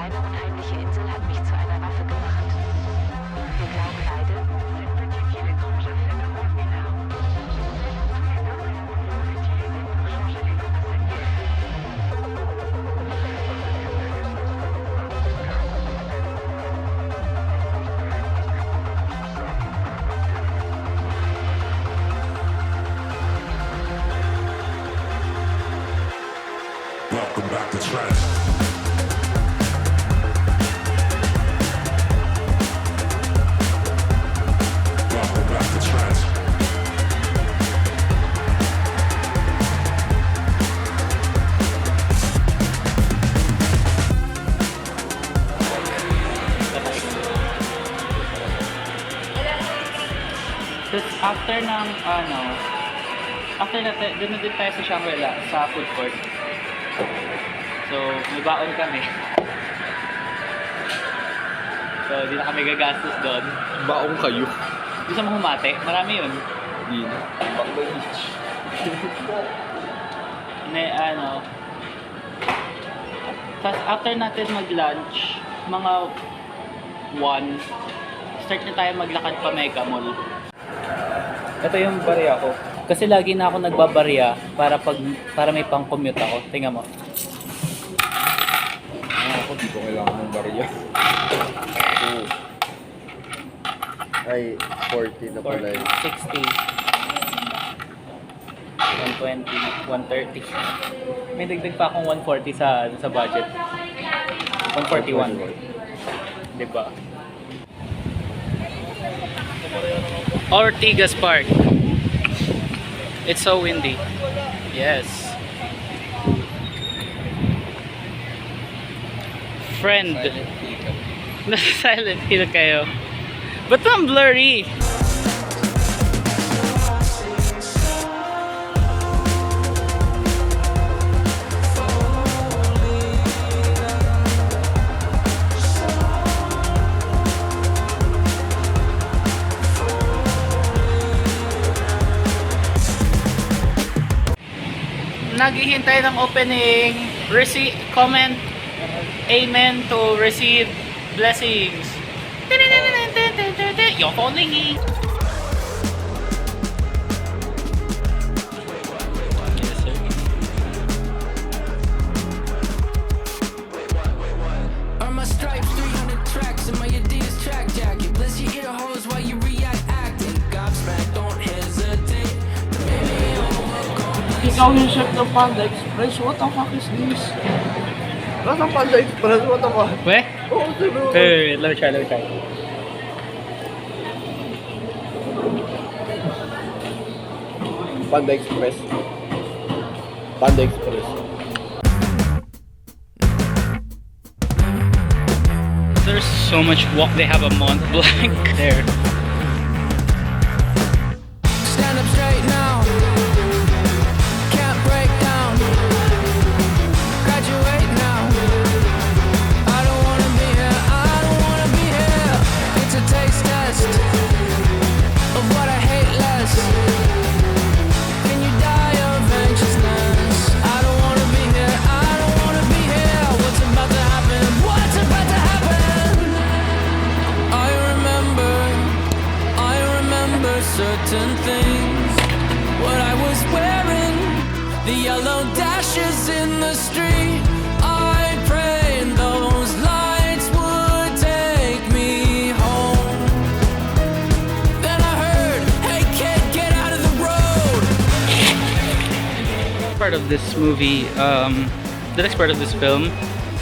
kleine unheimliche Insel hat mich zu einer Waffe gemacht. Wir glauben beide, cette petite île étrange a fait de moi Folina. Tous les noms et les mots utilisés pour changer les noms de cette île. Welcome back to trance. Welcome back to trance. Tapos after ng after natin, doon na din tayo sa Shangri-La, sa food court. So, may baon kami. So, di na kami gagastos doon. Baong kayo. Gusto mo humate? Marami yun. Hindi na. Baong beach. Tapos after natin mag-lunch, mga 1, start na tayo maglakad pa Mega Mall. Ito yung barya ko. Kasi lagi na ako nagbabarya para may pang-commute ako. Tingnan mo. Ako, di ko kailangan ng barya. Ay, 40 na pala yun. 60, 120, 130. May dagdag pa akong 140 sa budget. 141. Diba? Ortigas Park. It's so windy. Yes. Friend. Nasa silent hill kayo. Ba't ang blurry? Naghihintay ng opening. Comment amen to receive blessings. You're falling. Yes, sir. Are my stripes 300 tracks and my Adidas track jacket? Bless your ear holes while you react acting. Gobsmacked, don't hesitate. Ikaw yung chef ng Panda Express. What the fuck is this? What's ang Panda Express? What the fuck? Weh? Oh, diba? Hey, let me try. Panda Express. Panda Express. There's so much walk. They have a Mont Blanc there. Stand up straight now. Can't break down. Graduate now. I don't wanna be here. I don't wanna be here. It's a taste test of what I hate less. Can you die of anxiousness? I don't wanna be here. I don't wanna be here. What's about to happen? What's about to happen? I remember certain things. What I was wearing, the yellow dashes in the street. I prayed those lights would take me home. Then I heard, hey kid, get out of the road. Part of this movie, the next part of this film,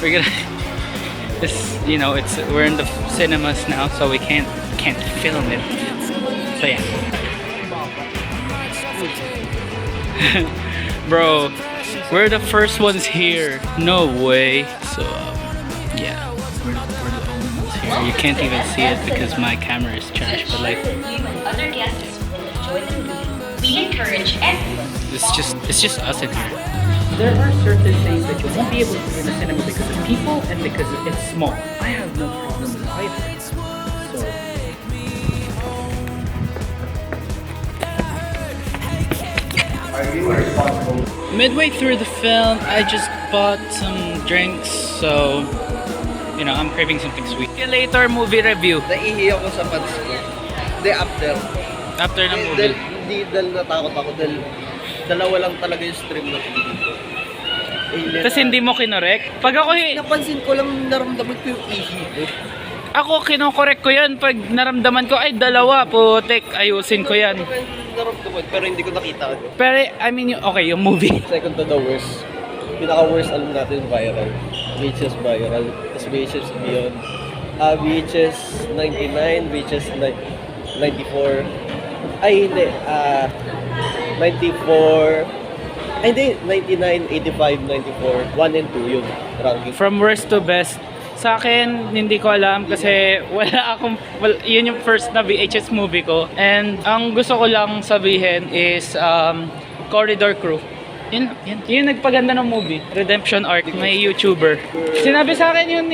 we're gonna we're in the cinemas now, so we can't film it. So yeah. Bro, we're the first ones here. No way. So yeah, we're the only ones here. You can't even see it because my camera is trash. But like, You and other guests will enjoy the movie. We encourage everyone. it's just us in here. There are certain things that you won't be able to do in the cinema because of people and because it's small. I have no problem with either. So midway through the film, I just bought some drinks, so you know, I'm craving something sweet. Okay, later, movie review. Naiihi ako sa pants ko. Hindi, after. After ng movie. Dahil natakot ako dahil dalawa lang talaga yung stream na TV ko. Tapos hindi mo kinorek? Pag ako, Napansin ko lang naramdaman ko yung ihi ko. ako kinokorek ko yan. Pag naramdaman ko, ay dalawa, putek, ayusin ko yan. Naramdaman, pero hindi ko nakita. Pero, I mean, okay, yung movie. Second to the worst. Pinaka-worst alam natin viral. VHS viral. Tapos VHS beyond. VHS 99, VHS 94. Ay, hindi. 94. Ay, hindi. 99, 85, 94. 1 and 2 yun. Ranking. From worst to best. Sa akin, hindi ko alam kasi yun yung first na VHS movie ko. And ang gusto ko lang sabihin is Corridor Crew. Yun nagpaganda ng movie, Redemption Arc, may YouTuber. Sinabi sa akin yun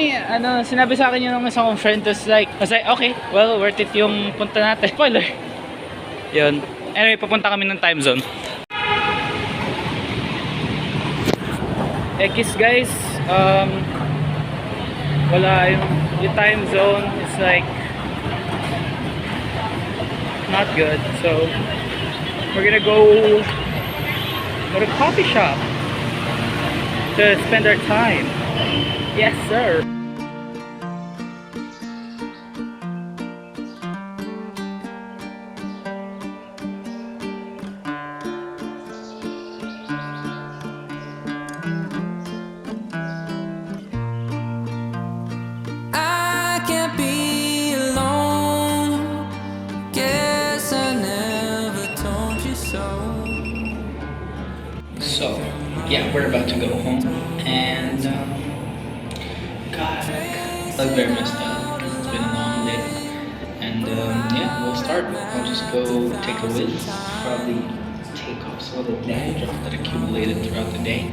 ng isang kong friend, was like, okay, well, worth it yung punta natin. Spoiler. Yun. Anyway, papunta kami ng time zone. X guys, wala yung time zone is like not good, so we're gonna go to a coffee shop to spend our time. Yes sir. I can't be alone. Guess I never told you so. So, yeah, we're about to go home, and God, I'm very messed up because it's been a long day. And yeah, we'll start. I'll just go take a whiz, probably take off some of the dandruff that accumulated throughout the day,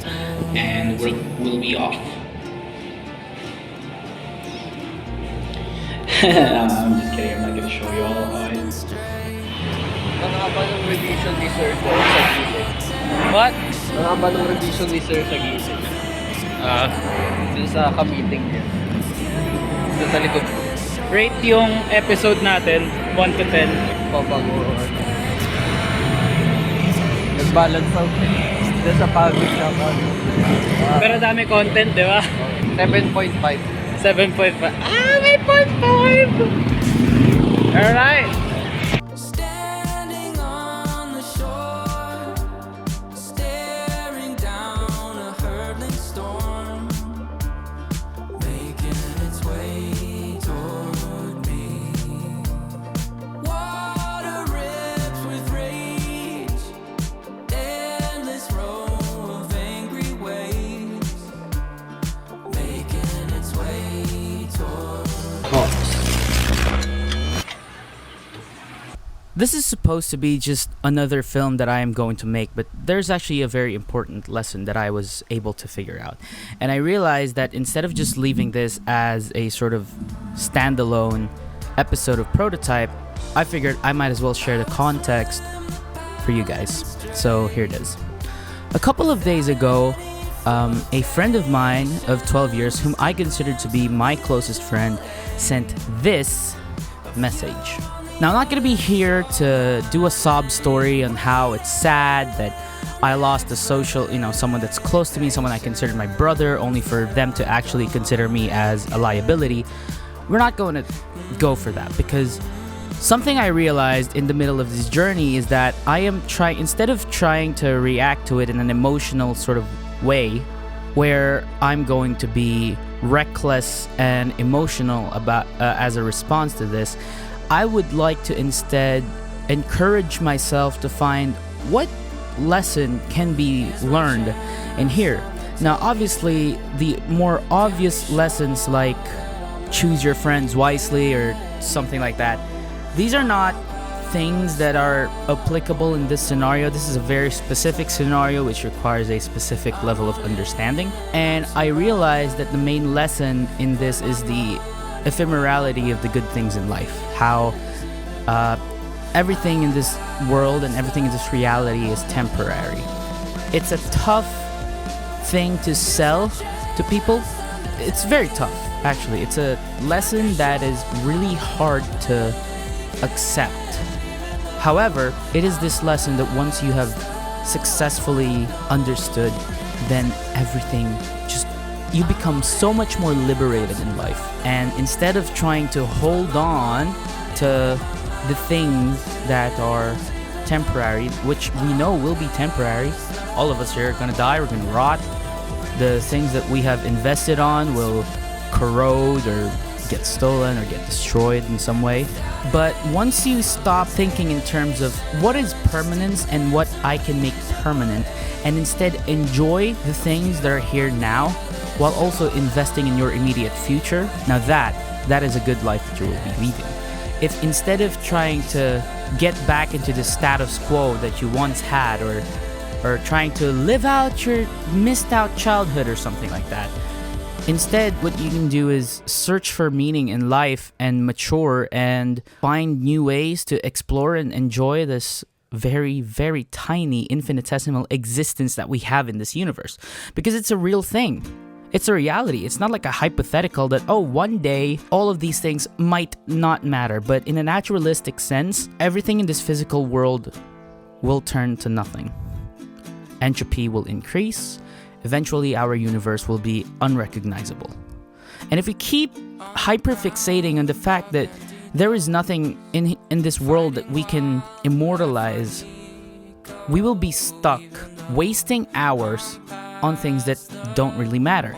and we'll be off. I'm just kidding. I'm not gonna show you all how I. Nakakaba ng revision ni Sir sa gising. What? Nakakaba ng revision ni Sir sa gising. Dun sa ka-meeting niya. Dun sa likod ko. Rate yung episode natin, 1 to 10. Papango. Nag-balance out. Dun sa pagod na ako. Pero dami content, di ba? 7.5. 7.5. May 0.5! Alright! Standing on the shore, staring down a hurtling storm, making its way toward me. Water rips with rage, endless row of angry waves, making its way toward. This is supposed to be just another film that I am going to make, but there's actually a very important lesson that I was able to figure out. And I realized that instead of just leaving this as a sort of standalone episode of Prototype, I figured I might as well share the context for you guys. So here it is. A couple of days ago, a friend of mine of 12 years, whom I considered to be my closest friend, sent this message. Now, I'm not going to be here to do a sob story on how it's sad that I lost a social, someone that's close to me, someone I considered my brother, only for them to actually consider me as a liability. We're not going to go for that, because something I realized in the middle of this journey is that I am instead of trying to react to it in an emotional sort of way, where I'm going to be reckless and emotional about as a response to this, I would like to instead encourage myself to find what lesson can be learned in here. Now, obviously, the more obvious lessons like choose your friends wisely or something like that, these are not things that are applicable in this scenario. This is a very specific scenario which requires a specific level of understanding. And I realized that the main lesson in this is the ephemerality of the good things in life. How everything in this world and everything in this reality is temporary. It's a tough thing to sell to people. It's very tough Actually, it's a lesson that is really hard to accept. However, it is this lesson that once you have successfully understood, then everything just, you become so much more liberated in life. And instead of trying to hold on to the things that are temporary, which we know will be temporary, all of us here are gonna die, we're gonna rot. The things that we have invested on will corrode or get stolen or get destroyed in some way. But once you stop thinking in terms of what is permanence and what I can make permanent, and instead enjoy the things that are here now while also investing in your immediate future, now that is a good life that you will be leading. If instead of trying to get back into the status quo that you once had, or trying to live out your missed out childhood or something like that, instead what you can do is search for meaning in life and mature and find new ways to explore and enjoy this very, very tiny infinitesimal existence that we have in this universe, because it's a real thing. It's a reality. It's not like a hypothetical that, oh, one day all of these things might not matter. But in a naturalistic sense, everything in this physical world will turn to nothing. Entropy will increase. Eventually, our universe will be unrecognizable. And if we keep hyperfixating on the fact that there is nothing in this world that we can immortalize, we will be stuck wasting hours on things that don't really matter.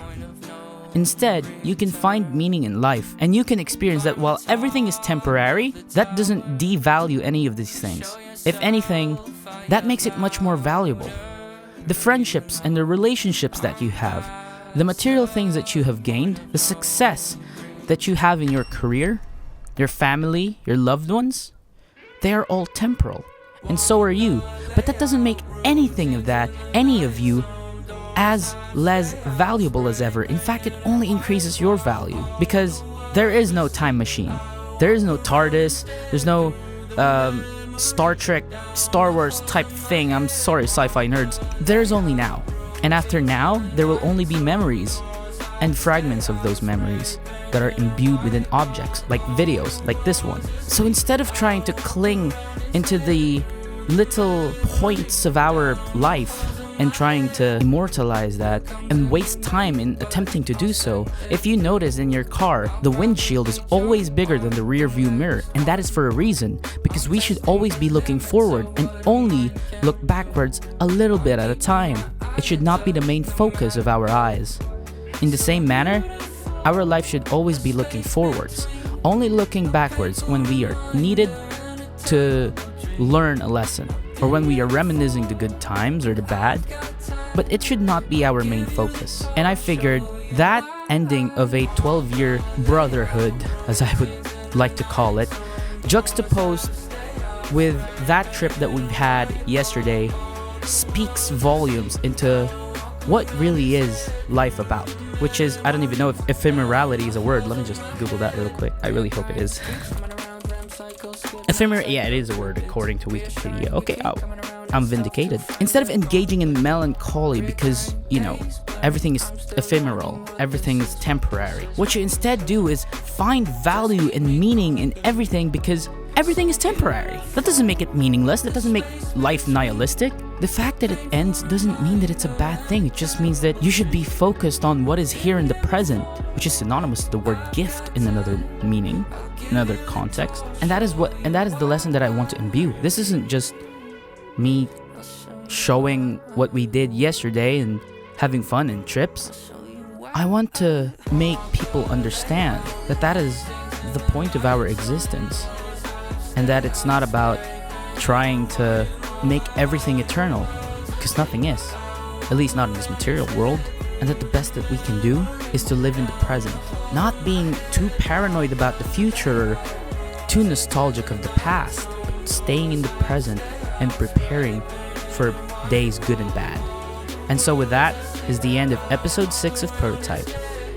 Instead, you can find meaning in life, and you can experience that while everything is temporary, that doesn't devalue any of these things. If anything, that makes it much more valuable. The friendships and the relationships that you have, the material things that you have gained, the success that you have in your career, your family, your loved ones, they are all temporal, and so are you. But that doesn't make anything of that, any of you, as less valuable as ever. In fact, it only increases your value, because there is no time machine. There is no TARDIS. There's no Star Trek, Star Wars type thing. I'm sorry, sci-fi nerds. There's only now. And after now, there will only be memories and fragments of those memories that are imbued within objects, like videos, like this one. So instead of trying to cling into the little points of our life and trying to immortalize that and waste time in attempting to do so, if you notice in your car, the windshield is always bigger than the rear view mirror, and that is for a reason, because we should always be looking forward and only look backwards a little bit at a time. It should not be the main focus of our eyes. In the same manner, our life should always be looking forwards, only looking backwards when we are needed to learn a lesson, or when we are reminiscing the good times or the bad, but it should not be our main focus. And I figured that ending of a 12-year brotherhood, as I would like to call it, juxtaposed with that trip that we had yesterday, speaks volumes into what really is life about, which is, I don't even know if ephemerality is a word. Let me just Google that real quick. I really hope it is. Yeah, it is a word according to Wikipedia. Okay, I'm vindicated. Instead of engaging in melancholy because, everything is ephemeral, everything is temporary, what you instead do is find value and meaning in everything, because everything is temporary. That doesn't make it meaningless. That doesn't make life nihilistic. The fact that it ends doesn't mean that it's a bad thing. It just means that you should be focused on what is here in the present, which is synonymous to the word gift in another meaning, another context. And that is the lesson that I want to imbue. This isn't just me showing what we did yesterday and having fun and trips. I want to make people understand that is the point of our existence, and that it's not about trying to make everything eternal, because nothing is, at least not in this material world, and that the best that we can do is to live in the present, not being too paranoid about the future or too nostalgic of the past, but staying in the present and preparing for days good and bad. And so with that is the end of episode 6 of Prototype,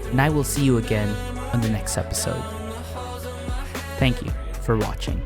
and I will see you again on the next episode. Thank you for watching.